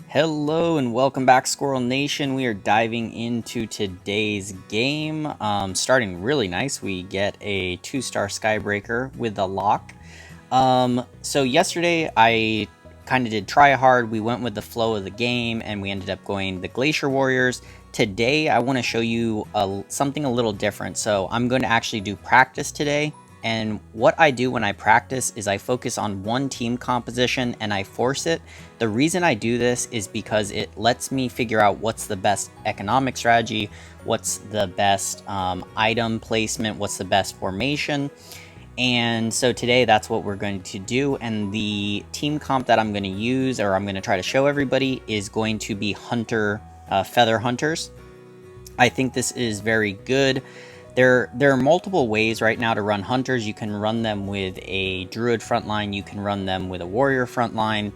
Hello and welcome back, Squirrel Nation. We are diving into today's game. Starting really nice, we get a 2-star Skybreaker with a lock. So yesterday I kind of did try hard. We went with the flow of the game and we ended up going the Glacier Warriors. Today I want to show you something a little different. So I'm going to actually do practice today. And what I do when I practice is I focus on one team composition and I force it. The reason I do this is because it lets me figure out what's the best economic strategy, what's the best item placement, what's the best formation. And so today that's what we're going to do. And the team comp that I'm going to use, or I'm going to try to show everybody, is going to be Feather Hunters. I think this is very good. There are multiple ways right now to run hunters. You can run them with a druid frontline. You can run them with a warrior frontline.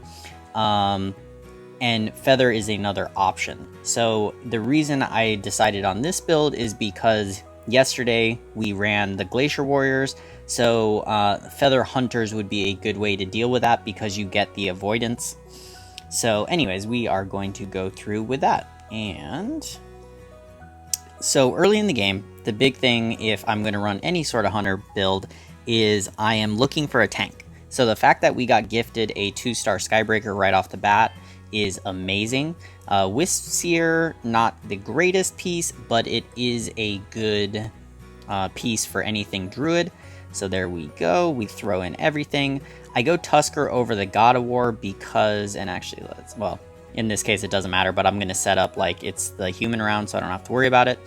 And feather is another option. So the reason I decided on this build is because yesterday we ran the Glacier Warriors. So feather hunters would be a good way to deal with that because you get the avoidance. So anyways, we are going to go through with that. And so early in the game, the big thing if I'm going to run any sort of hunter build is I am looking for a tank. So the fact that we got gifted a 2-star Skybreaker right off the bat is amazing. Wisp Seer, not the greatest piece, but it is a good piece for anything druid. So there we go. We throw in everything. I go Tusker over the God of War because, and actually well, in this case, it doesn't matter, but I'm going to set up like it's the human round, so I don't have to worry about it.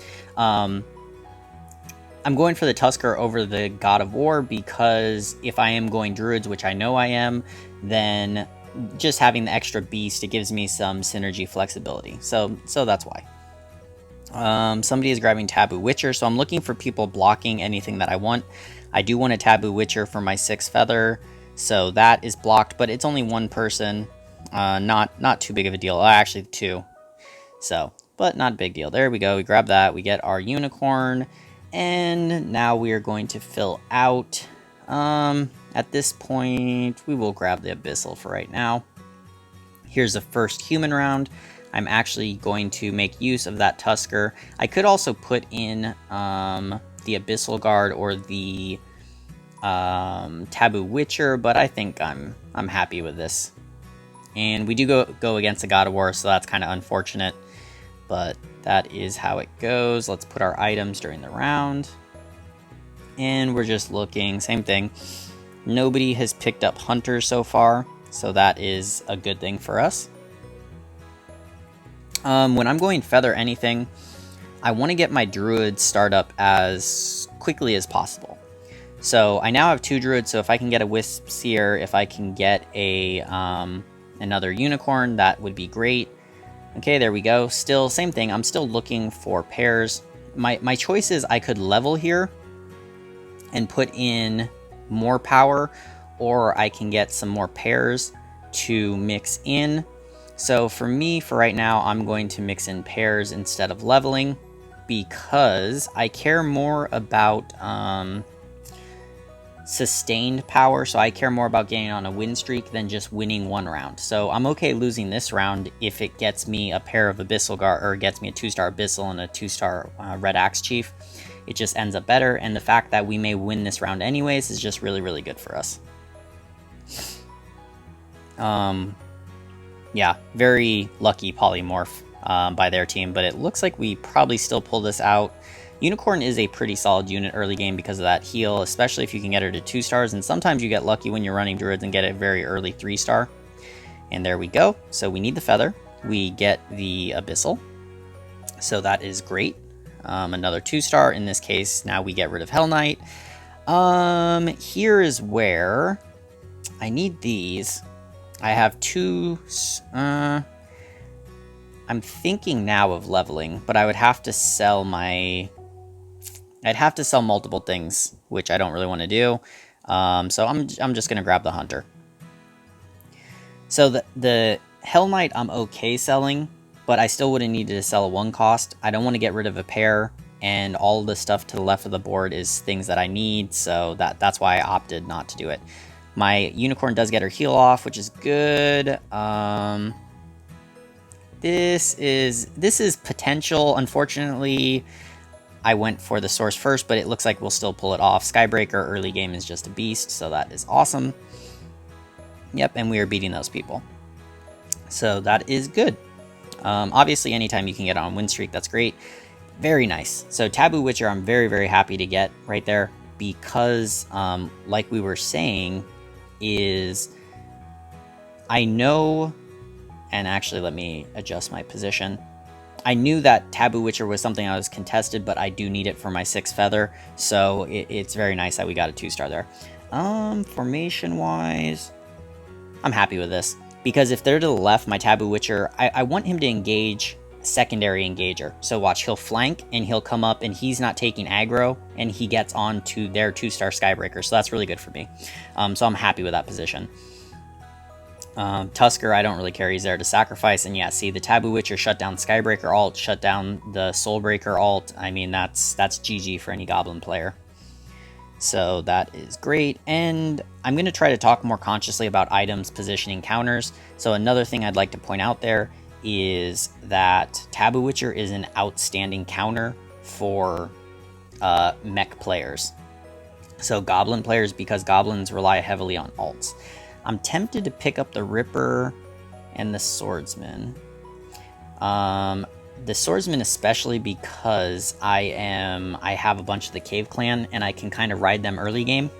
I'm going for the Tusker over the God of War because if I am going Druids, which I know I am, then just having the extra beast, it gives me some synergy flexibility. So that's why. Somebody is grabbing Taboo Witcher, so I'm looking for people blocking anything that I want. I do want a Taboo Witcher for my 6 feather, so that is blocked, but it's only one person. Not too big of a deal. Actually, 2. So, but not a big deal. There we go. We grab that. We get our unicorn. And now we are going to fill out. At this point, we will grab the Abyssal for right now. Here's the first human round. I'm actually going to make use of that Tusker. I could also put in the Abyssal Guard or the Taboo Witcher, but I think I'm happy with this. And we do go against the God of War, so that's kind of unfortunate. But that is how it goes. Let's put our items during the round. And we're just looking, same thing. Nobody has picked up Hunters so far, so that is a good thing for us. When I'm going Feather anything, I want to get my Druid start up as quickly as possible. So I now have 2 Druids, so if I can get a Wisp Seer, if I can get a another unicorn, that would be great. Okay, there we go. Still, same thing. I'm still looking for pairs. My choice is I could level here and put in more power, or I can get some more pairs to mix in. So for me, for right now, I'm going to mix in pairs instead of leveling because I care more about sustained power, so I care more about getting on a win streak than just winning one round. So I'm okay losing this round if it gets me a pair of Abyssal Guard, or gets me a 2-star Abyssal and a 2-star Red Axe Chief. It just ends up better, and the fact that we may win this round anyways is just really, really good for us. Yeah, very lucky polymorph by their team, but it looks like we probably still pull this out. Unicorn is a pretty solid unit early game because of that heal, especially if you can get her to 2 stars, and sometimes you get lucky when you're running Druids and get a very early 3-star. And there we go. So we need the Feather. We get the Abyssal. So that is great. Another 2-star. In this case, now we get rid of Hell Knight. Here is where I need these. I have 2... I'm thinking now of leveling, but I would have to sell my... I'd have to sell multiple things, which I don't really want to do. So I'm just going to grab the Hunter. So the Hell Knight I'm okay selling, but I still wouldn't need to sell a 1 cost. I don't want to get rid of a pair, and all the stuff to the left of the board is things that I need, so that's why I opted not to do it. My Unicorn does get her heal off, which is good. this is potential. Unfortunately, I went for the source first, but it looks like we'll still pull it off. Skybreaker early game is just a beast, so that is awesome. Yep, and we are beating those people. So that is good. Obviously, anytime you can get on win streak, that's great. Very nice. So Taboo Witcher, I'm very, very happy to get right there because, like we were saying, is I know, and actually let me adjust my position. I knew that Taboo Witcher was something I was contested, but I do need it for my 6th feather, so it's very nice that we got a 2-star there. Formation-wise, I'm happy with this. Because if they're to the left, my Taboo Witcher, I want him to engage secondary engager. So watch, he'll flank, and he'll come up, and he's not taking aggro, and he gets on to their 2-star Skybreaker, so that's really good for me. So I'm happy with that position. Tusker, I don't really care, he's there to sacrifice, and yeah, see, the Taboo Witcher shut down Skybreaker alt, shut down the Soulbreaker alt. I mean, that's GG for any Goblin player. So that is great, and I'm going to try to talk more consciously about items, positioning, counters. So another thing I'd like to point out there is that Taboo Witcher is an outstanding counter for mech players. So Goblin players, because Goblins rely heavily on alts. I'm tempted to pick up the Ripper and the Swordsman. The Swordsman especially because I have a bunch of the Cave Clan and I can kind of ride them early game.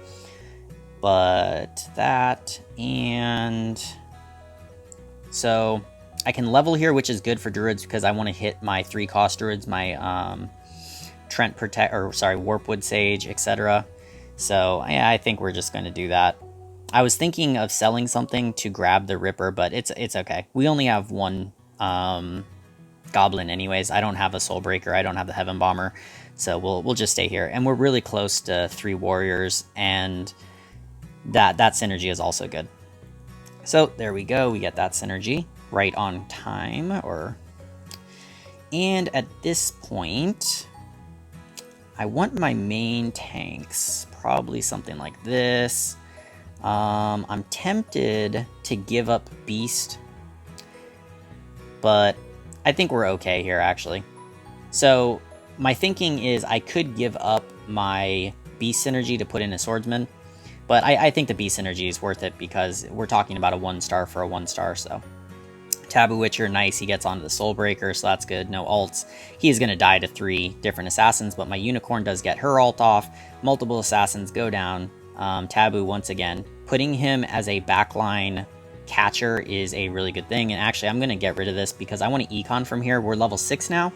But that, and so I can level here, which is good for Druids because I want to hit my 3-cost Druids, my Trent Protect, or sorry, Warpwood Sage, etc. So yeah, I think we're just going to do that. I was thinking of selling something to grab the Ripper, but it's okay. We only have one Goblin anyways. I don't have a Soulbreaker, I don't have the Heaven Bomber, so we'll just stay here. And we're really close to 3 warriors, and that synergy is also good. So there we go, we get that synergy right on time. And at this point, I want my main tanks, probably something like this. I'm tempted to give up Beast, but I think we're okay here, actually. So my thinking is I could give up my Beast synergy to put in a Swordsman, but I think the Beast synergy is worth it because we're talking about a 1-star for a 1-star, so. Taboo Witcher, nice, he gets onto the Soulbreaker, so that's good, no ults. He is going to die to 3 different assassins, but my Unicorn does get her ult off. Multiple assassins go down. Taboo, once again, putting him as a backline catcher is a really good thing. And actually, I'm going to get rid of this because I want to econ from here. We're level 6 now.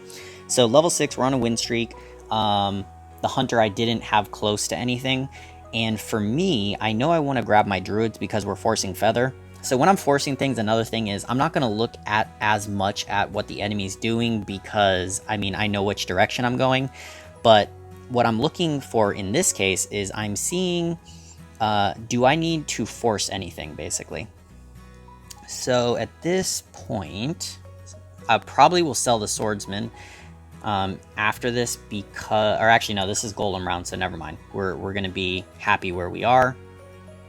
So level 6, we're on a win streak. The Hunter I didn't have close to anything. And for me, I know I want to grab my Druids because we're forcing Feather. So when I'm forcing things, another thing is I'm not going to look at as much at what the enemy's doing because, I mean, I know which direction I'm going. But what I'm looking for in this case is I'm seeing, do I need to force anything, basically? So at this point, I probably will sell the Swordsman after this because, or actually no, this is Golem round, so never mind. We're going to be happy where we are.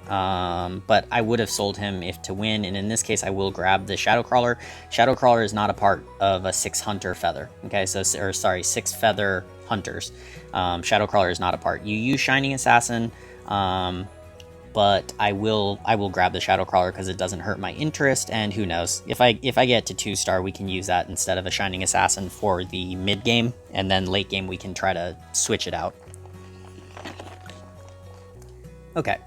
But I would have sold him if to win, and in this case I will grab the Shadowcrawler. Shadowcrawler is not a part of a 6-hunter feather, okay, so, or sorry, 6 feather hunters. Shadowcrawler is not a part. You use Shining Assassin, but I will grab the Shadowcrawler because it doesn't hurt my interest, and who knows, if I get to 2-star, we can use that instead of a Shining Assassin for the mid game, and then late game we can try to switch it out. Okay.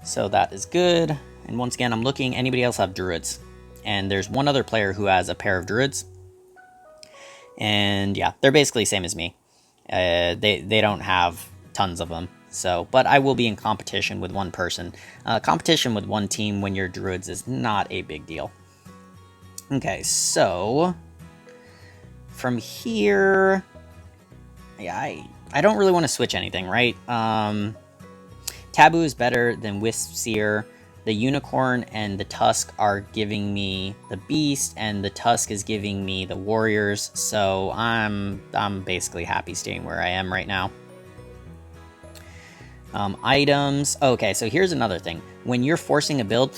So that is good, and once again, I'm looking, anybody else have Druids? And there's one other player who has a pair of Druids, and yeah, they're basically the same as me. They don't have tons of them, so, but I will be in competition with one person. Competition with one team when you're Druids is not a big deal. Okay, so, from here, yeah, I don't really want to switch anything, right? Taboo is better than Wisp Seer. The Unicorn and the Tusk are giving me the Beast, and the Tusk is giving me the Warriors, so I'm basically happy staying where I am right now. Items. Okay, so here's another thing. When you're forcing a build,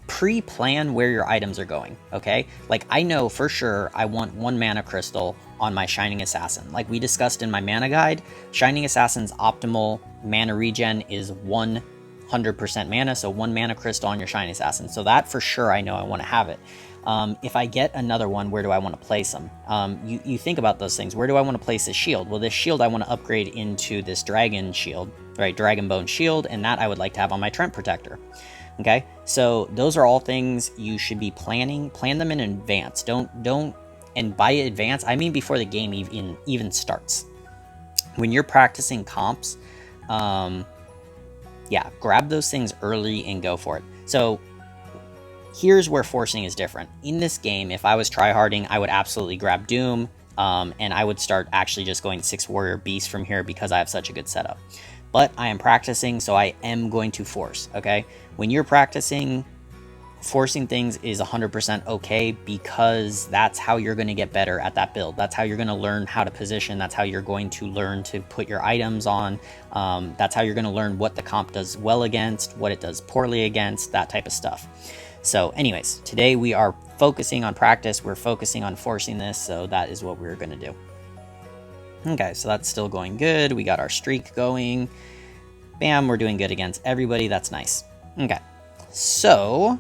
pre-plan where your items are going, okay? Like, I know for sure I want 1 mana crystal on my Shining Assassin. Like we discussed in my mana guide, Shining Assassin's optimal mana regen is 100% mana, so 1 mana crystal on your Shining Assassin. So that for sure I know I want to have it. If I get another one, where do I want to place them? You think about those things. Where do I want to place this shield? Well, this shield I want to upgrade into this dragon shield, right? Dragon Bone shield, and that I would like to have on my Trent Protector. Okay, so those are all things you should be planning. Plan them in advance. Don't, and by advance, I mean before the game even starts. When you're practicing comps, yeah, grab those things early and go for it. So here's where forcing is different. In this game, if I was tryharding, I would absolutely grab Doom, and I would start actually just going 6 Warrior Beast from here because I have such a good setup. But I am practicing, so I am going to force, okay? When you're practicing, forcing things is 100% okay because that's how you're going to get better at that build. That's how you're going to learn how to position. That's how you're going to learn to put your items on. That's how you're going to learn what the comp does well against, what it does poorly against, that type of stuff. So anyways, today we are focusing on practice. We're focusing on forcing this, so that is what we're going to do. Okay, so that's still going good. We got our streak going. Bam, we're doing good against everybody. That's nice. Okay, so,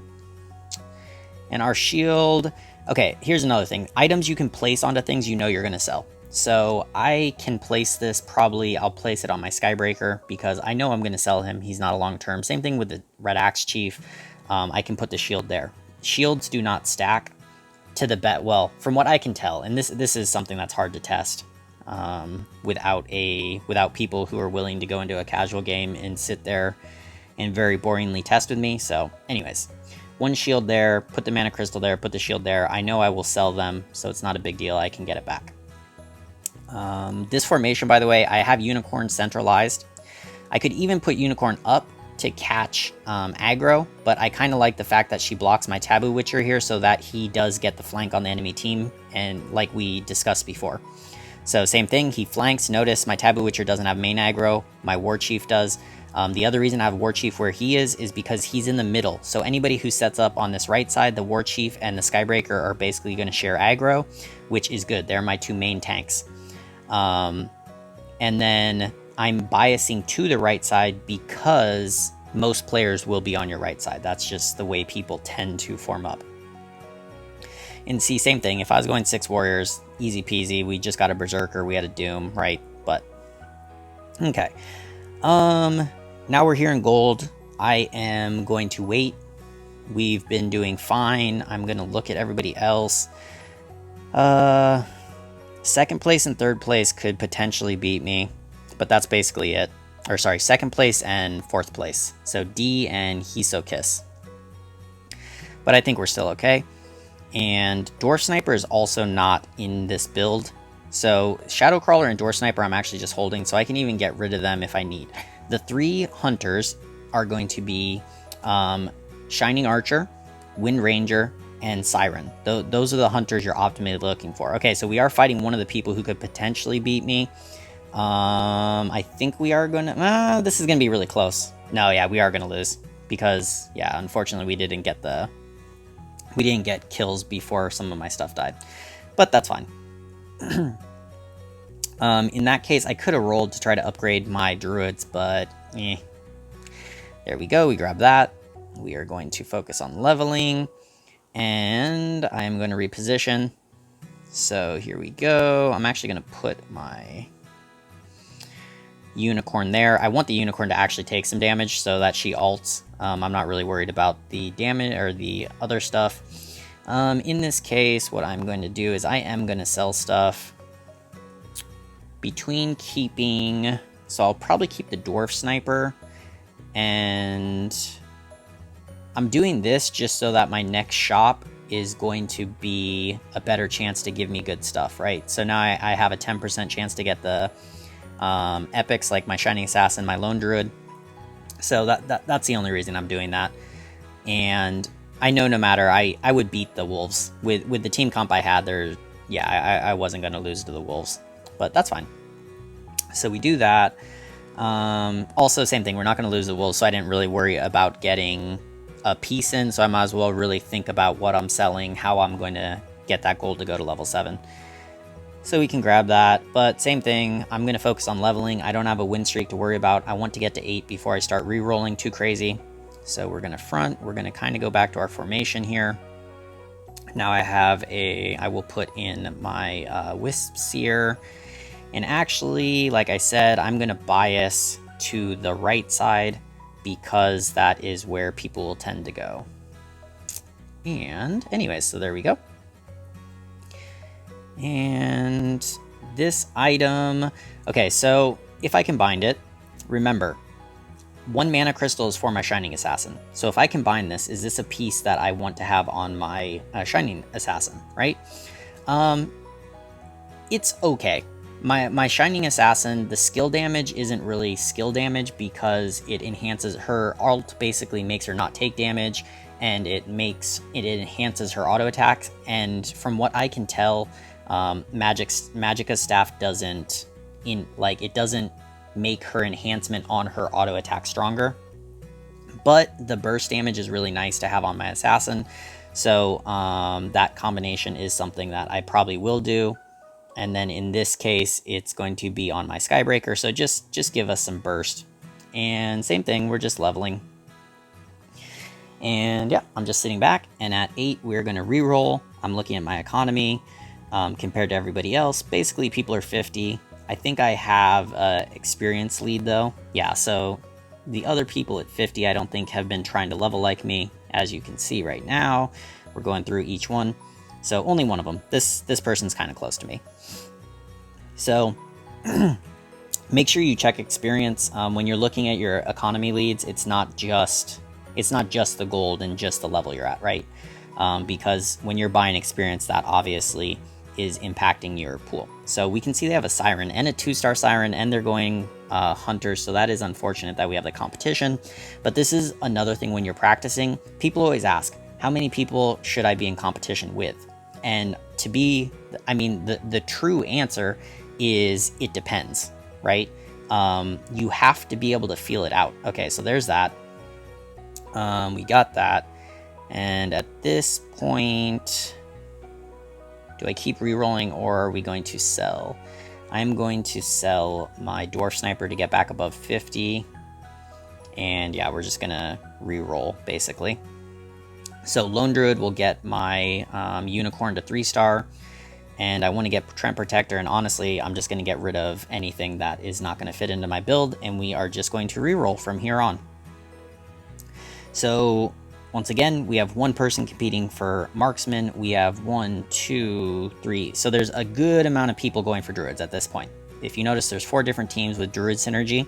and our shield. Okay, here's another thing. Items you can place onto things you know you're going to sell. So I can place this probably, I'll place it on my Skybreaker because I know I'm going to sell him. He's not a long-term. Same thing with the Red Axe Chief. I can put the shield there. Shields do not stack to the bet. Well, from what I can tell, and this is something that's hard to test. Without people who are willing to go into a casual game and sit there and very boringly test with me. So anyways, 1 shield there, put the mana crystal there, put the shield there. I know I will sell them, so it's not a big deal. I can get it back. This formation, by the way, I have Unicorn centralized. I could even put Unicorn up to catch aggro, but I kind of like the fact that she blocks my Taboo Witcher here so that he does get the flank on the enemy team, and like we discussed before. So same thing, he flanks. Notice my Taboo Witcher doesn't have main aggro, my War Chief does. The other reason I have War Chief where he is because he's in the middle. So anybody who sets up on this right side, the War Chief and the Skybreaker are basically going to share aggro, which is good. They're my 2 main tanks. And then I'm biasing to the right side because most players will be on your right side. That's just the way people tend to form up. And see, same thing. If I was going 6 warriors, easy peasy. We just got a berserker. We had a doom, right? But okay. Now we're here in gold. I am going to wait. We've been doing fine. I'm going to look at everybody else. Second place and third place could potentially beat me, but that's basically it. Or sorry, second place and fourth place. So D and Hisokiss. But I think we're still okay. And Dwarf Sniper is also not in this build. So Shadow Crawler and Dwarf Sniper I'm actually just holding, so I can even get rid of them if I need. The 3 hunters are going to be Shining Archer, Wind Ranger, and Siren. Those are the hunters you're optimally looking for. Okay, so we are fighting one of the people who could potentially beat me. I think we are going to... this is going to be really close. No, yeah, we are going to lose. Because, yeah, unfortunately we didn't get kills before some of my stuff died. But that's fine. In that case, I could have rolled to try to upgrade my druids, but there we go. We grab that. We are going to focus on leveling, and I'm going to reposition. So here we go. I'm actually going to put my unicorn there. I want the unicorn to actually take some damage so that she ults. I'm not really worried about the damage or the other stuff. In this case, what I'm going to do is I am going to sell stuff between keeping... So I'll probably keep the Dwarf Sniper, and I'm doing this just so that my next shop is going to be a better chance to give me good stuff, right? So now I have a 10% chance to get the epics like my Shining Assassin, my Lone Druid. So that's the only reason I'm doing that. And I know no matter, I would beat the Wolves. With the team comp I had, I wasn't going to lose to the Wolves. But that's fine. So we do that. Also, same thing, we're not going to lose the Wolves, so I didn't really worry about getting a piece in, so I might as well really think about what I'm selling, how I'm going to get that gold to go to level 7. So we can grab that, but same thing, I'm going to focus on leveling. I don't have a win streak to worry about. I want to get to 8 before I start re-rolling too crazy. So we're going to front, we're going to kind of go back to our formation here. Now I will put in my wisps here. And actually, like I said, I'm going to bias to the right side because that is where people will tend to go. And anyways, so there we go. And this item, okay, so if I combined it, remember, 1 mana crystal is for my Shining Assassin. So if I combine this, is this a piece that I want to have on my Shining Assassin, right? It's okay. My Shining Assassin, the skill damage isn't really skill damage because it enhances her alt, basically makes her not take damage, and it enhances her auto attacks. And from what I can tell, Magicka's staff doesn't make her enhancement on her auto attack stronger, but the burst damage is really nice to have on my assassin. So that combination is something that I probably will do. And then in this case, it's going to be on my Skybreaker. So just give us some burst. And same thing, we're just leveling. And yeah, I'm just sitting back. And at 8, we're going to reroll. I'm looking at my economy compared to everybody else. Basically, people are 50. I think I have an experience lead though. Yeah, so the other people at 50 I don't think have been trying to level like me. As you can see right now, we're going through each one. So only one of them. This person's kind of close to me. So make sure you check experience. When you're looking at your economy leads, it's not just the gold and just the level you're at, right? Because when you're buying experience, that obviously is impacting your pool. So we can see they have a Siren and a 2-star Siren, and they're going Hunters, so that is unfortunate that we have the competition. But this is another thing when you're practicing. People always ask, how many people should I be in competition with? And the true answer is it depends, right? You have to be able to feel it out. Okay, so there's that. We got that. And at this point, do I keep re-rolling or are we going to sell? I'm going to sell my Dwarf Sniper to get back above 50. And yeah, we're just gonna re-roll basically. So Lone Druid will get my Unicorn to 3-star. And I want to get Trent Protector, and honestly, I'm just going to get rid of anything that is not going to fit into my build, and we are just going to re-roll from here on. So once again, we have 1 person competing for Marksman. We have 1, 2, 3. So there's a good amount of people going for Druids at this point. If you notice, there's 4 different teams with Druid synergy.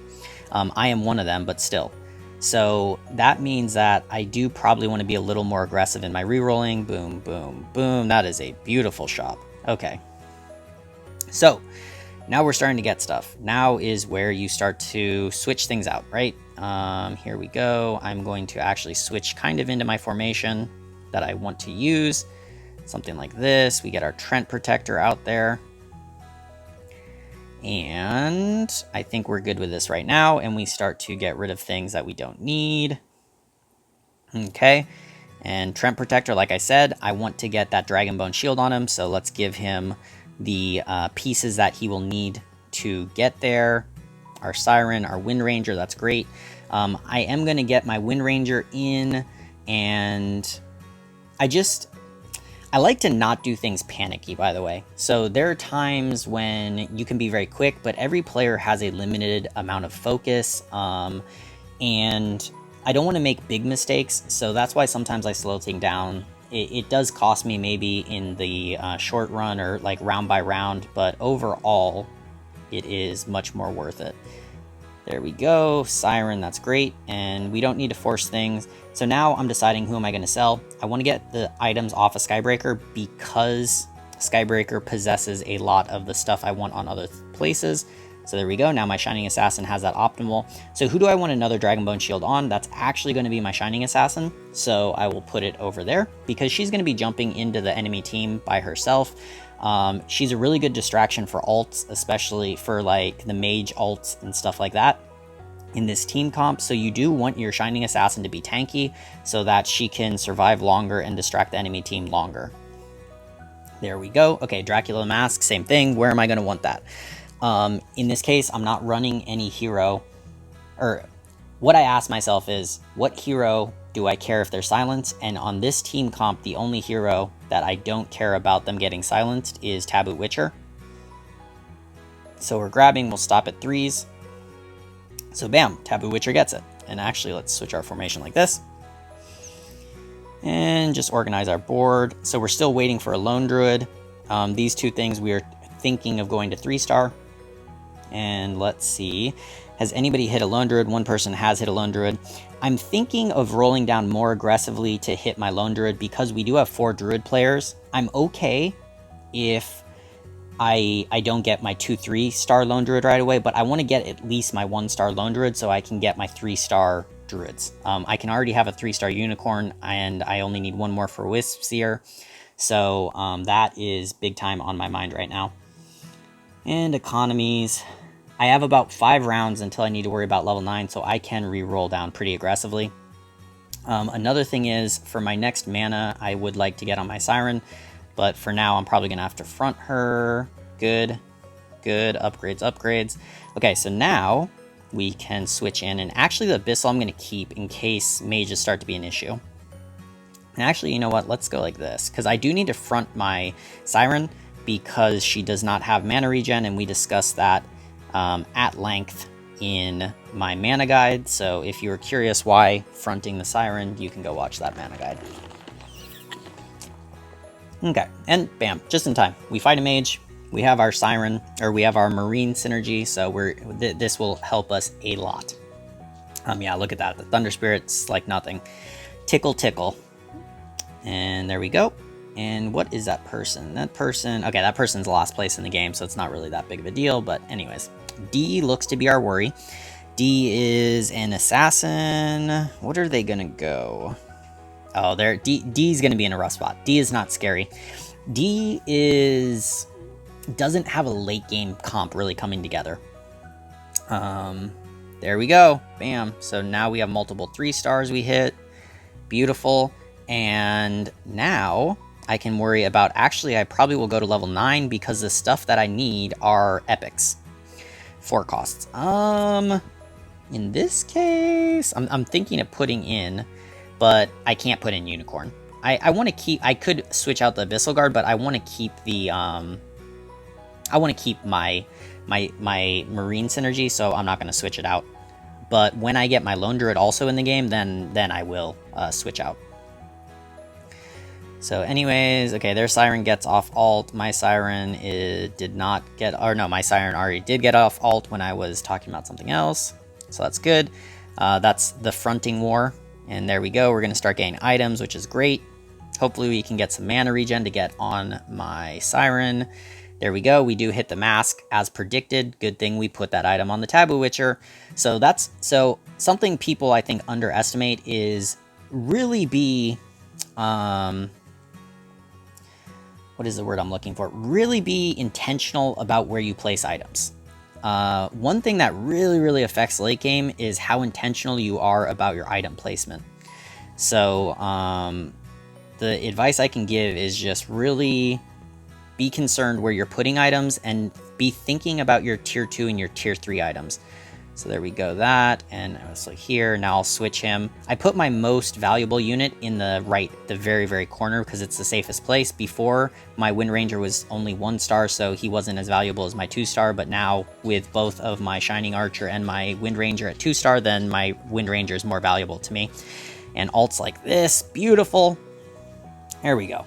I am one of them, but still. So that means that I do probably want to be a little more aggressive in my re-rolling. Boom, boom, boom. That is a beautiful shop. Okay. So now we're starting to get stuff. Now is where you start to switch things out, right? Here we go. I'm going to actually switch kind of into my formation that I want to use. Something like this. We get our Trent Protector out there. And I think we're good with this right now. And we start to get rid of things that we don't need. Okay. And Trent Protector, like I said, I want to get that Dragonbone Shield on him. So let's give him the pieces that he will need to get there. Our Siren, our Wind Ranger, that's great. I am going to get my Wind Ranger in. And I like to not do things panicky, by the way. So there are times when you can be very quick, but every player has a limited amount of focus. And I don't want to make big mistakes, so that's why sometimes I slow things down. It does cost me maybe in the short run or like round by round, but overall, it is much more worth it. There we go, Siren, that's great, and we don't need to force things. So now I'm deciding who am I going to sell. I want to get the items off of Skybreaker because Skybreaker possesses a lot of the stuff I want on other places. So there we go. Now my Shining Assassin has that optimal. So who do I want another Dragonbone Shield on? That's actually going to be my Shining Assassin. So I will put it over there because she's going to be jumping into the enemy team by herself. She's a really good distraction for alts, especially for like the mage alts and stuff like that. in this team comp, so you do want your Shining Assassin to be tanky so that she can survive longer and distract the enemy team longer. There we go. Okay, Dracula Mask, same thing. Where am I going to want that? In this case, I'm not running any hero, or what I ask myself is, what hero do I care if they're silenced? And on this team comp, the only hero that I don't care about them getting silenced is Taboo Witcher. So we're grabbing, we'll stop at 3s. So bam, Taboo Witcher gets it. And actually, let's switch our formation like this. And just organize our board. So we're still waiting for a Lone Druid. These two things we are thinking of going to 3-star. And let's see. Has anybody hit a Lone Druid? One person has hit a Lone Druid. I'm thinking of rolling down more aggressively to hit my Lone Druid because we do have 4 Druid players. I'm okay if I don't get my 2-3-star Lone Druid right away, but I want to get at least my 1-star Lone Druid so I can get my 3-star Druids. I can already have a 3-star Unicorn, and I only need 1 more for Wisp Seer. So that is big time on my mind right now. And economies. I have about 5 rounds until I need to worry about level 9, so I can re-roll down pretty aggressively. Another thing is, for my next mana, I would like to get on my Siren, but for now, I'm probably going to have to front her. Good. Good. Upgrades, upgrades. Okay, so now we can switch in, and actually the Abyssal I'm going to keep in case mages start to be an issue. And actually, you know what? Let's go like this, because I do need to front my Siren, because she does not have mana regen, and we discussed that at length in my mana guide. So if you're curious why fronting the Siren, you can go watch that mana guide. Okay, and bam, just in time. We fight a mage, we have our Siren, or we have our Marine synergy, so this will help us a lot. Yeah, look at that. The Thunder Spirit's like nothing. Tickle, tickle. And there we go. And what is that person? That person, okay, that person's last place in the game, so it's not really that big of a deal, but anyways. D looks to be our worry. D is an assassin. What are they gonna go? Oh, D's gonna be in a rough spot. D is not scary. D doesn't have a late game comp really coming together. There we go. Bam. So now we have multiple 3-stars we hit. Beautiful. And now I can worry about, actually, I probably will go to level 9 because the stuff that I need are epics. 4 costs. In this case, I'm thinking of putting in, but I can't put in Unicorn. I want to keep, I could switch out the Abyssal Guard, but I want to keep the, I want to keep my Marine synergy, so I'm not going to switch it out. But when I get my Lone Druid also in the game, then I will switch out. So anyways, okay, their Siren gets off alt. My Siren did not get, or no, my Siren already did get off alt when I was talking about something else. So that's good. That's the fronting war. And there we go. We're going to start getting items, which is great. Hopefully we can get some mana regen to get on my Siren. There we go. We do hit the mask as predicted. Good thing we put that item on the Taboo Witcher. So that's, so something people I think underestimate is really be, what is the word I'm looking for? Really be intentional about where you place items. One thing that really affects late game is how intentional you are about your item placement. So the advice I can give is just really be concerned where you're putting items and be thinking about your tier 2 and your tier 3 items. So there we go, that, and so here, now I'll switch him. I put my most valuable unit in the right, the very corner, because it's the safest place. Before, my Wind Ranger was only 1-star, so he wasn't as valuable as my 2-star, but now, with both of my Shining Archer and my Wind Ranger at 2-star, then my Wind Ranger is more valuable to me. And alts like this, beautiful. There we go.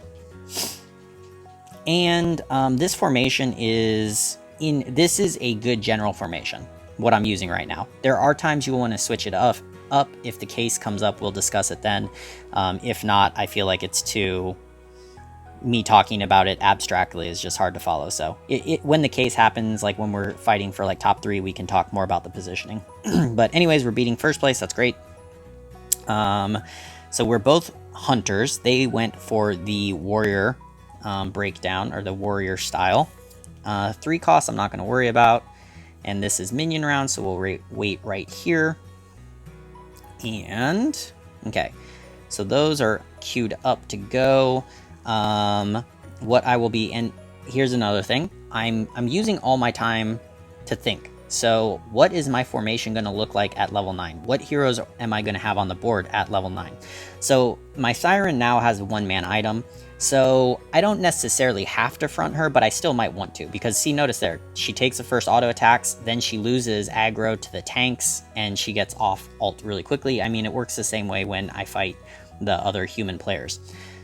And this formation is, this is a good general formation. What I'm using right now. There are times you want to switch it up. If the case comes up, we'll discuss it then. If not, I feel like it's too, me talking about it abstractly is just hard to follow. So when the case happens, like when we're fighting for like top 3, we can talk more about the positioning. But anyways, we're beating first place. That's great. So we're both hunters. They went for the warrior breakdown, or the warrior style. 3 costs I'm not going to worry about. and this is minion round, so we'll wait right here. And okay, so those are queued up to go. What I will be, and here's another thing, I'm using all my time to think. So what is my formation going to look like at level 9? What heroes am I going to have on the board at level 9? So my Siren now has a 1-man item, so I don't necessarily have to front her, but I still might want to, because see, notice there, she takes the first auto attacks, then she loses aggro to the tanks, and she gets off ult really quickly. I mean, it works the same way when I fight the other human players.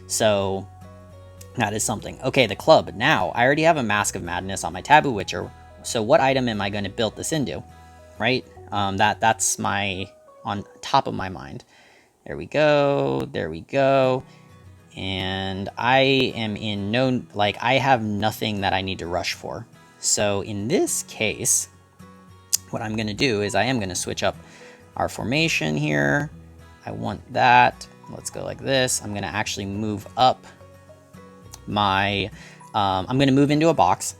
So that is something. Okay, the club. Now, I already have a Mask of Madness on my Taboo Witcher, so what item am I going to build this into, right? That's my, on top of my mind. There we go, there we go. And I am in no, like, I have nothing that I need to rush for. So in this case, what I'm going to do is I am going to switch up our formation here. I want that. Let's go like this. I'm going to actually move up my, I'm going to move into a box.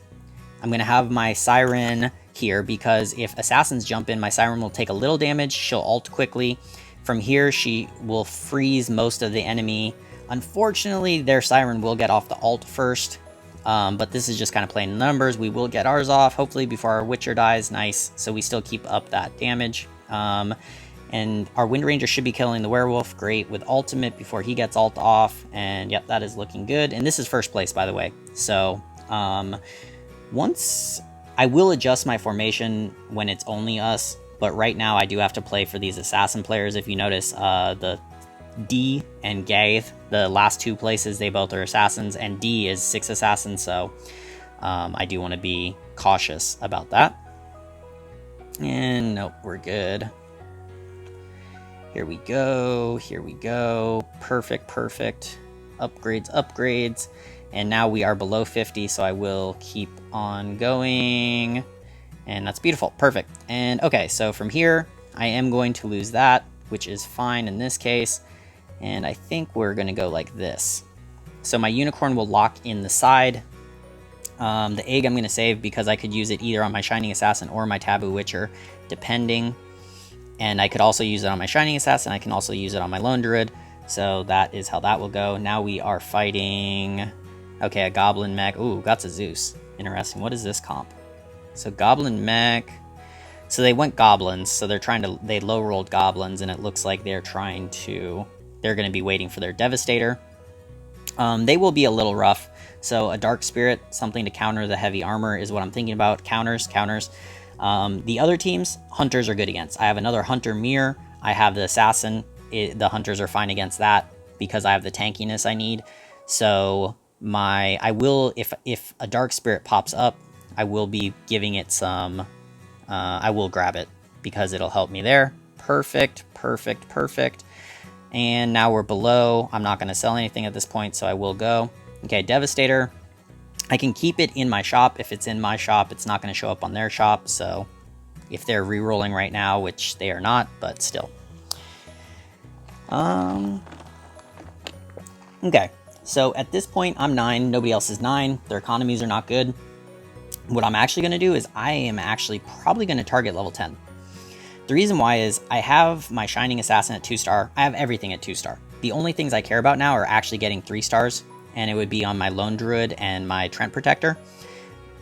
I'm going to have my Siren here, because if assassins jump in, my Siren will take a little damage. She'll ult quickly. From here, she will freeze most of the enemy. Unfortunately, their Siren will get off the ult first, but this is just kind of playing the numbers. We will get ours off, hopefully, before our Witcher dies. Nice. So we still keep up that damage. And our Wind Ranger should be killing the Werewolf. Great. With ultimate before he gets ult off. And yep, that is looking good. And this is first place, by the way. So, once I will adjust my formation when it's only us, but right now I do have to play for these assassin players. If you notice, the D and Gaith, the last 2 places, they both are assassins, and D is 6 assassins, so I do want to be cautious about that. And nope, we're good. Here we go, here we go. Perfect, perfect. Upgrades, upgrades. And now we are below 50, so I will keep on going. And that's beautiful. Perfect. And okay, so from here, I am going to lose that, which is fine in this case. And I think we're going to go like this. So my Unicorn will lock in the side. The egg I'm going to save because I could use it either on my Shining Assassin or my Taboo Witcher, depending. And I could also use it on my Shining Assassin. I can also use it on my Lone Druid. So that is how that will go. Now we are fighting... Okay, a Goblin Mech. Ooh, got a Zeus. Interesting. What is this comp? So Goblin Mech. So they went Goblins. So they're trying to... They low-rolled Goblins, and it looks like they're trying to... They're going to be waiting for their Devastator. They will be a little rough. So a Dark Spirit, something to counter the heavy armor is what I'm thinking about. Counters, counters. The other teams, Hunters are good against. I have another Hunter Mirror. I have the Assassin. The Hunters are fine against that because I have the tankiness I need. So... I will, if a Dark Spirit pops up, I will be giving it some, I will grab it because it'll help me there. Perfect, perfect, perfect. And now we're below. I'm not going to sell anything at this point, so I will go. Okay, Devastator. I can keep it in my shop. If it's in my shop, it's not going to show up on their shop, so if they're re-rolling right now, which they are not, but still. Okay. So at this point, I'm 9, nobody else is 9, their economies are not good. What I'm actually going to do is I am actually probably going to target level 10. The reason why is I have my Shining Assassin at 2-star, I have everything at 2-star. The only things I care about now are actually getting 3 stars, and it would be on my Lone Druid and my Trent Protector.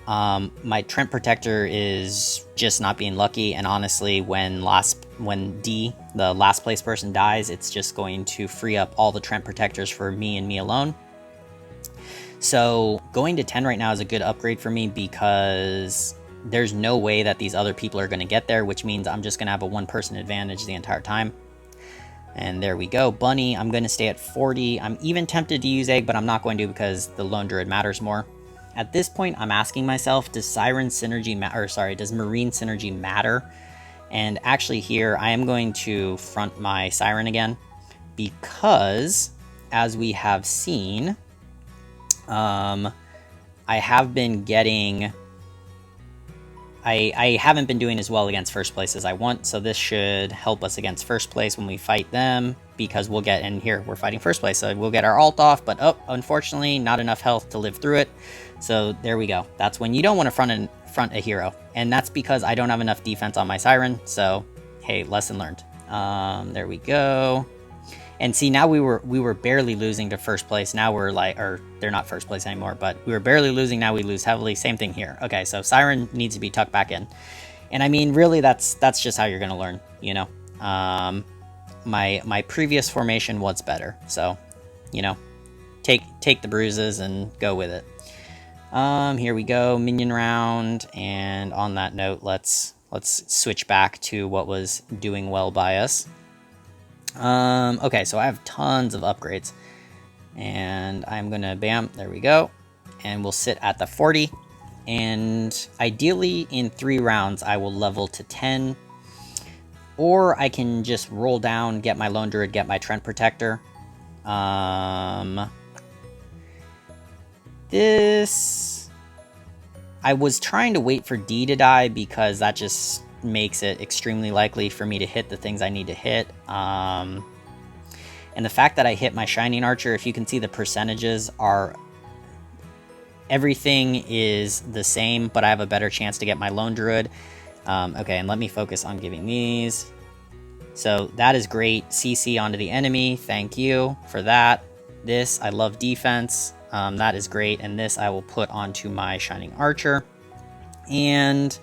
My Trent Protector is just not being lucky, and honestly, when D, the last place person, dies, it's just going to free up all the Trent Protectors for me and me alone. So going to 10 right now is a good upgrade for me because there's no way that these other people are going to get there, which means I'm just going to have a 1-person advantage the entire time. And there we go. Bunny, I'm going to stay at 40. I'm even tempted to use Egg, but I'm not going to because the Lone Druid matters more. At this point, I'm asking myself, does Siren Synergy does Marine Synergy matter? And actually here, I am going to front my Siren again because, as we have seen, I have been getting... I haven't been doing as well against first place as I want, so this should help us against first place when we fight them, because we'll get in here, we're fighting first place, so we'll get our ult off, but unfortunately, not enough health to live through it. So there we go. That's when you don't want to front a hero. And that's because I don't have enough defense on my Siren. So, hey, lesson learned. There we go. And see, now we were barely losing to first place. Now we're like, or they're not first place anymore, but we were barely losing. Now we lose heavily. Same thing here. Okay, so Siren needs to be tucked back in. And I mean, really, that's just how you're going to learn, you know. My previous formation was better. So, you know, take the bruises and go with it. Here we go, minion round. And on that note, let's switch back to what was doing well by us. Okay, so I have tons of upgrades, and I'm gonna bam, there we go, and we'll sit at the 40, and ideally in 3 rounds I will level to 10, or I can just roll down, get my Lone Druid, get my Trent Protector. This, I was trying to wait for D to die because that just makes it extremely likely for me to hit the things I need to hit. And the fact that I hit my Shining Archer, if you can see the percentages are, everything is the same, but I have a better chance to get my Lone Druid. Okay, and let me focus on giving these. So that is great. CC onto the enemy. Thank you for that. This, I love defense. That is great. And this I will put onto my Shining Archer. And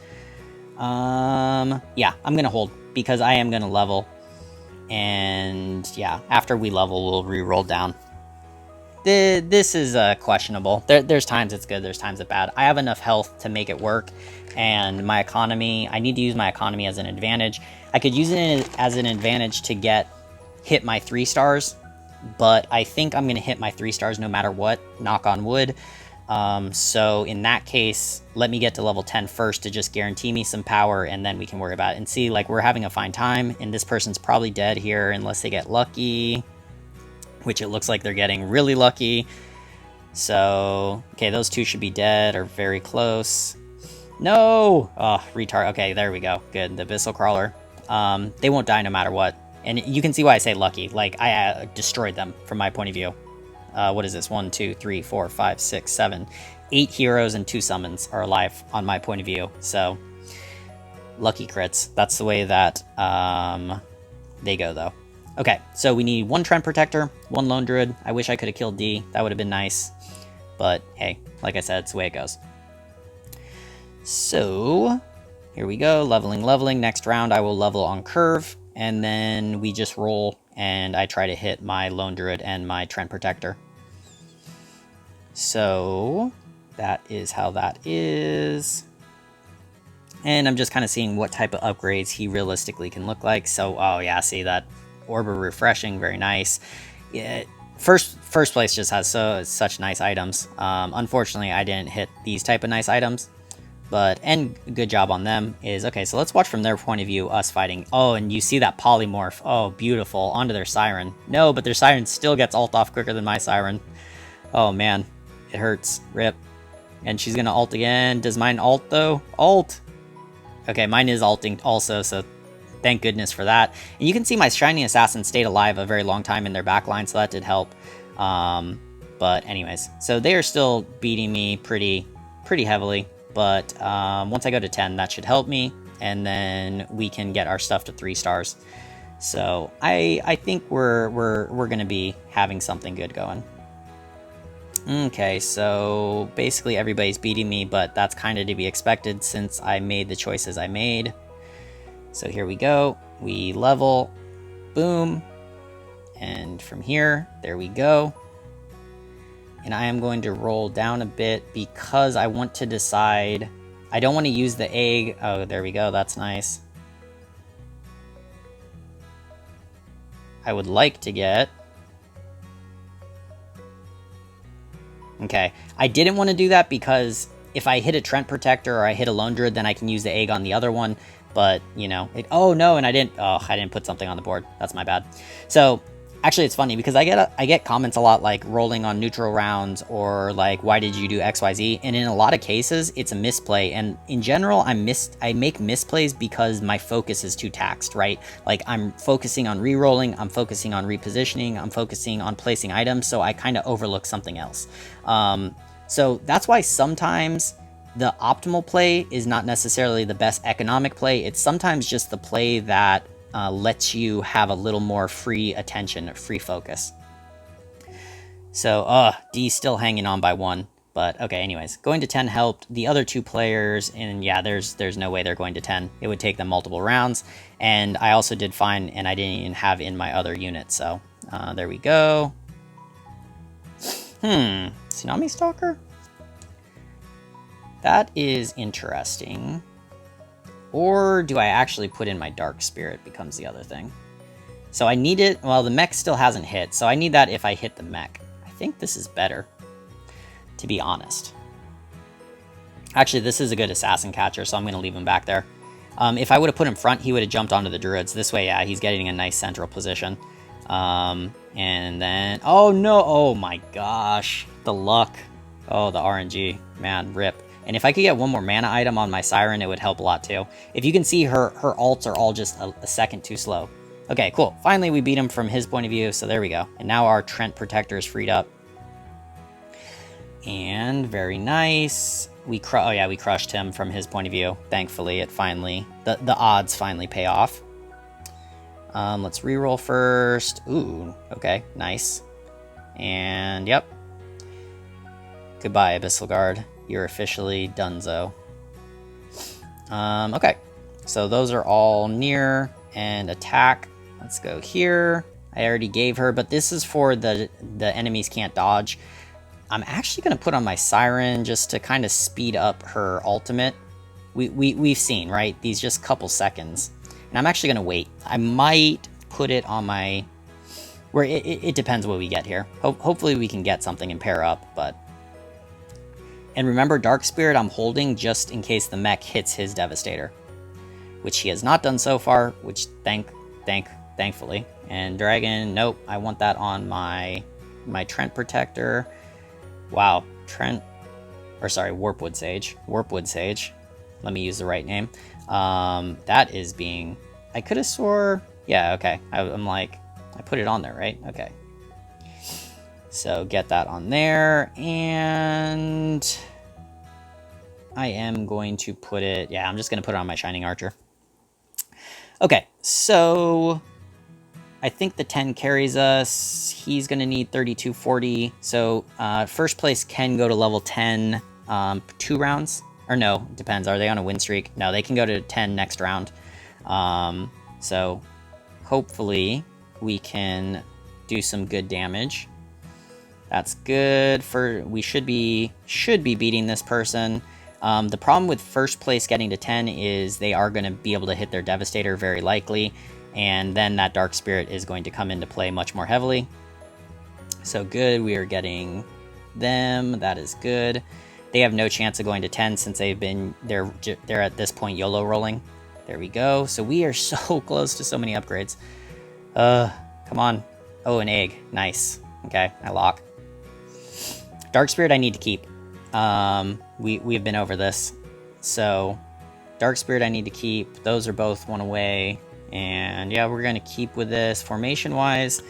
yeah, I'm gonna hold because I am gonna level, and yeah, after we level, we'll re-roll down. This is questionable. There's times it's good, there's times it's bad. I have enough health to make it work, and my economy, I need to use my economy as an advantage. I could use it as an advantage to hit my 3 stars, but I think I'm gonna hit my 3 stars no matter what, knock on wood. So in that case, let me get to level 10 first to just guarantee me some power, and then we can worry about it. And see, like, we're having a fine time, and this person's probably dead here unless they get lucky, which it looks like they're getting really lucky. So, okay, those 2 should be dead or very close. No! Oh, retard. Okay, there we go. Good. The Abyssal Crawler. They won't die no matter what. And you can see why I say lucky. Like, I destroyed them from my point of view. What is this? 1, 2, 3, 4, 5, 6, 7, 8 heroes and 2 summons are alive on my point of view. So, lucky crits. That's the way that they go, though. Okay, so we need 1 Trent Protector, 1 Lone Druid. I wish I could have killed D. That would have been nice. But, hey, like I said, it's the way it goes. So, here we go. Leveling. Next round, I will level on curve. And then we just roll, and I try to hit my Lone Druid and my Trent Protector. So, that is how that is. And I'm just kind of seeing what type of upgrades he realistically can look like. So, oh yeah, see that Orb of Refreshing, very nice. Yeah, first place just has such nice items. Unfortunately, I didn't hit these type of nice items. And good job on them is, okay, so let's watch from their point of view, us fighting. Oh, and you see that polymorph. Oh, beautiful. Onto their Siren. No, but their Siren still gets ult off quicker than my Siren. Oh, man. It hurts. Rip. And she's going to ult again. Does mine ult, though? Ult! Okay, mine is ulting also, so thank goodness for that. And you can see my Shining Assassin stayed alive a very long time in their backline, so that did help. But anyways, so they are still beating me pretty heavily. But once I go to 10, that should help me, and then we can get our stuff to 3 stars. So I think we're gonna be having something good going. Okay, so basically everybody's beating me, but that's kind of to be expected since I made the choices I made. So here we go. We level, boom, and from here, there we go. And I am going to roll down a bit because I want to decide. I don't want to use the egg. Oh, there we go. That's nice. I would like to get... Okay. I didn't want to do that because if I hit a Trent Protector or I hit a Lone Druid, then I can use the egg on the other one. But, you know... oh, no, and I didn't put something on the board. That's my bad. So... actually, it's funny because I get comments a lot like rolling on neutral rounds or like, why did you do XYZ? And in a lot of cases, it's a misplay. And in general, I make misplays because my focus is too taxed, right? Like I'm focusing on re-rolling, I'm focusing on repositioning, I'm focusing on placing items. So I kind of overlook something else. So that's why sometimes the optimal play is not necessarily the best economic play. It's sometimes just the play that lets you have a little more free attention, free focus. So, D's still hanging on by 1. But, okay, anyways. Going to 10 helped the other 2 players, and yeah, there's no way they're going to 10. It would take them multiple rounds, and I also did fine, and I didn't even have in my other unit, so there we go. Tsunami Stalker? That is interesting. Or do I actually put in my Dark Spirit becomes the other thing. So I need it, well, the mech still hasn't hit, so I need that if I hit the mech. I think this is better, to be honest. Actually, this is a good assassin catcher, so I'm going to leave him back there. If I would have put him front, he would have jumped onto the druids. This way, yeah, he's getting a nice central position. And then, oh no, oh my gosh, the luck. Oh, the RNG, man, rip. And if I could get one more mana item on my Siren, it would help a lot too. If you can see, her ults are all just a second too slow. Okay, cool. Finally, we beat him from his point of view, so there we go. And now our Trent Protector is freed up. And very nice. We crushed him from his point of view. Thankfully, it finally, the odds finally pay off. Let's reroll first. Ooh, okay, nice. And yep. Goodbye, Abyssal Guard. You're officially donezo. Okay, so those are all near and attack. Let's go here. I already gave her, but this is for the enemies can't dodge. I'm actually going to put on my Siren just to kind of speed up her ultimate. We've seen, right? These just couple seconds. And I'm actually going to wait. I might put it on my... where it depends what we get here. Hopefully we can get something and pair up, but... And remember, Dark Spirit I'm holding just in case the mech hits his Devastator. Which he has not done so far, which thankfully. And Dragon, nope, I want that on my Trent Protector. Wow, Warpwood Sage. Warpwood Sage. Let me use the right name. That is being... I could have swore... Yeah, okay. I'm like... I put it on there, right? Okay. So get that on there. And... I am going to put it... Yeah, I'm just going to put it on my Shining Archer. Okay, so... I think the 10 carries us. He's going to need 3240. So first place can go to level 10 2 rounds. Or no, it depends. Are they on a win streak? No, they can go to 10 next round. So hopefully we can do some good damage. That's good. We should be beating this person. The problem with first place getting to 10 is they are going to be able to hit their Devastator very likely. And then that Dark Spirit is going to come into play much more heavily. So good, we are getting them. That is good. They have no chance of going to 10 since they're at this point YOLO rolling. There we go. So we are so close to so many upgrades. Come on. Oh, an egg. Nice. Okay, I lock. Dark Spirit I need to keep. We've been over this. So Dark Spirit I need to keep. Those are both one away. And yeah, we're going to keep with this. Formation-wise,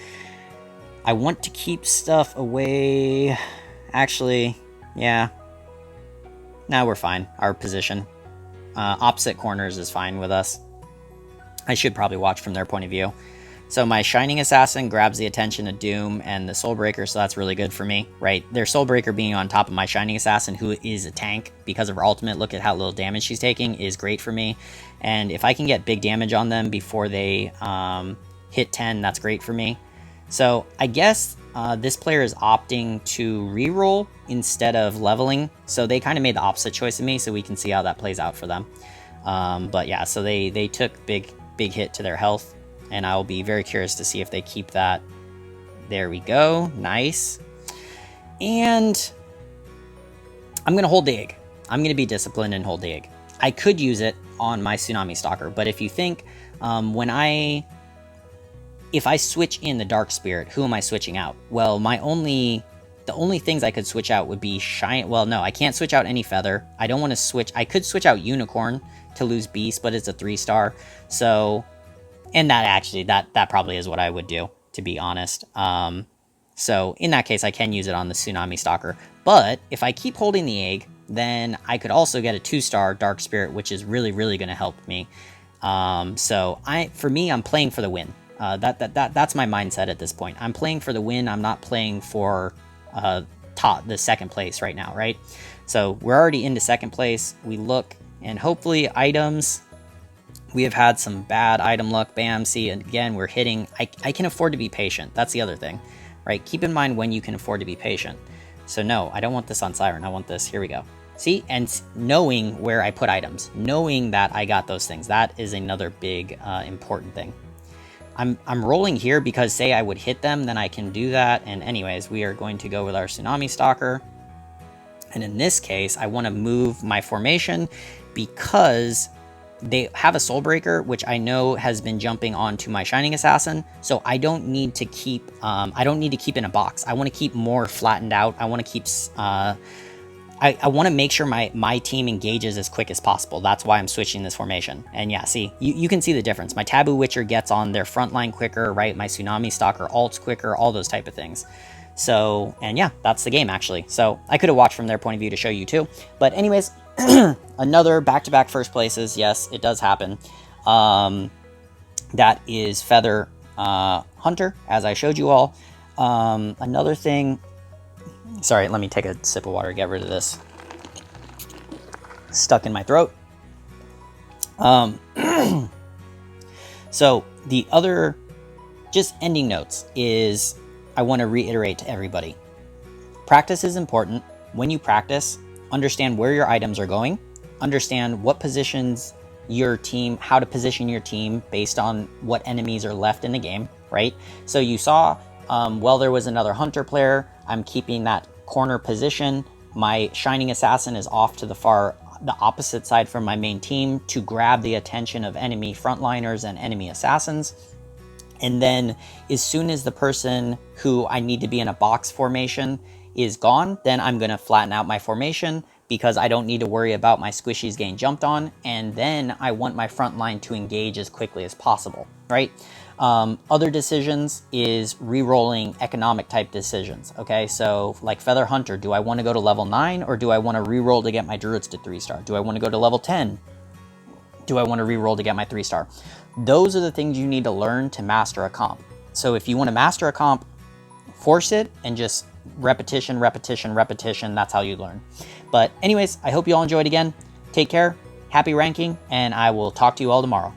I want to keep stuff away. Actually, yeah. Now we're fine. Our position. Opposite corners is fine with us. I should probably watch from their point of view. So my Shining Assassin grabs the attention of Doom and the Soulbreaker, so that's really good for me, right? Their Soulbreaker being on top of my Shining Assassin, who is a tank because of her ultimate, look at how little damage she's taking, is great for me. And if I can get big damage on them before they hit 10, that's great for me. So I guess this player is opting to reroll instead of leveling, so they kind of made the opposite choice of me, so we can see how that plays out for them. But yeah, so they took big hit to their health. And I will be very curious to see if they keep that. There we go. Nice. And I'm going to hold the egg. I'm going to be disciplined and hold the egg. I could use it on my Tsunami Stalker, but if you think, if I switch in the Dark Spirit, who am I switching out? Well, the only things I could switch out would be Shine. Well, no, I can't switch out any Feather. I don't want to switch. I could switch out Unicorn to lose Beast, but it's a 3-star. So... And that actually, that probably is what I would do, to be honest. So in that case, I can use it on the Tsunami Stalker. But if I keep holding the egg, then I could also get a 2-star Dark Spirit, which is really, really going to help me. So for me, I'm playing for the win. That's my mindset at this point. I'm playing for the win. I'm not playing for the second place right now, right? So we're already into second place. We look, and hopefully items. We have had some bad item luck. Bam, see, and again, we're hitting. I can afford to be patient. That's the other thing, right? Keep in mind when you can afford to be patient. So no, I don't want this on Siren. I want this. Here we go. See, and knowing where I put items, knowing that I got those things, that is another big important thing. I'm rolling here because say I would hit them, then I can do that. And anyways, we are going to go with our Tsunami Stalker. And in this case, I want to move my formation because they have a Soul Breaker, which I know has been jumping onto my Shining Assassin. So I don't need to keep, in a box. I want to keep more flattened out. I want to keep, I want to make sure my team engages as quick as possible. That's why I'm switching this formation. And yeah, see, you can see the difference. My Taboo Witcher gets on their front line quicker, right? My Tsunami Stalker ults quicker, all those type of things. So, and yeah, that's the game actually. So I could have watched from their point of view to show you too. But anyways, another back-to-back first places. Yes, it does happen. That is Feather Hunter, as I showed you all. Another thing, sorry, let me take a sip of water, get rid of this. Stuck in my throat. So the other, just ending notes is I want to reiterate to everybody. Practice is important. When you practice, understand where your items are going, understand what positions your team, how to position your team based on what enemies are left in the game, right? So you saw, well, there was another Hunter player. I'm keeping that corner position. My Shining Assassin is off to the opposite side from my main team to grab the attention of enemy frontliners and enemy assassins. And then as soon as the person who I need to be in a box formation is gone, then I'm going to flatten out my formation because I don't need to worry about my squishies getting jumped on. And then I want my front line to engage as quickly as possible, right? Other decisions is re-rolling economic type decisions, okay? So like Feather Hunter, do I want to go to level 9 or do I want to re-roll to get my Druids to 3-star? Do I want to go to level 10? Do I want to re-roll to get my 3-star? Those are the things you need to learn to master a comp. So if you want to master a comp, force it and just repetition, repetition, repetition. That's how you learn. But anyways, I hope you all enjoyed again. Take care, happy ranking, and I will talk to you all tomorrow.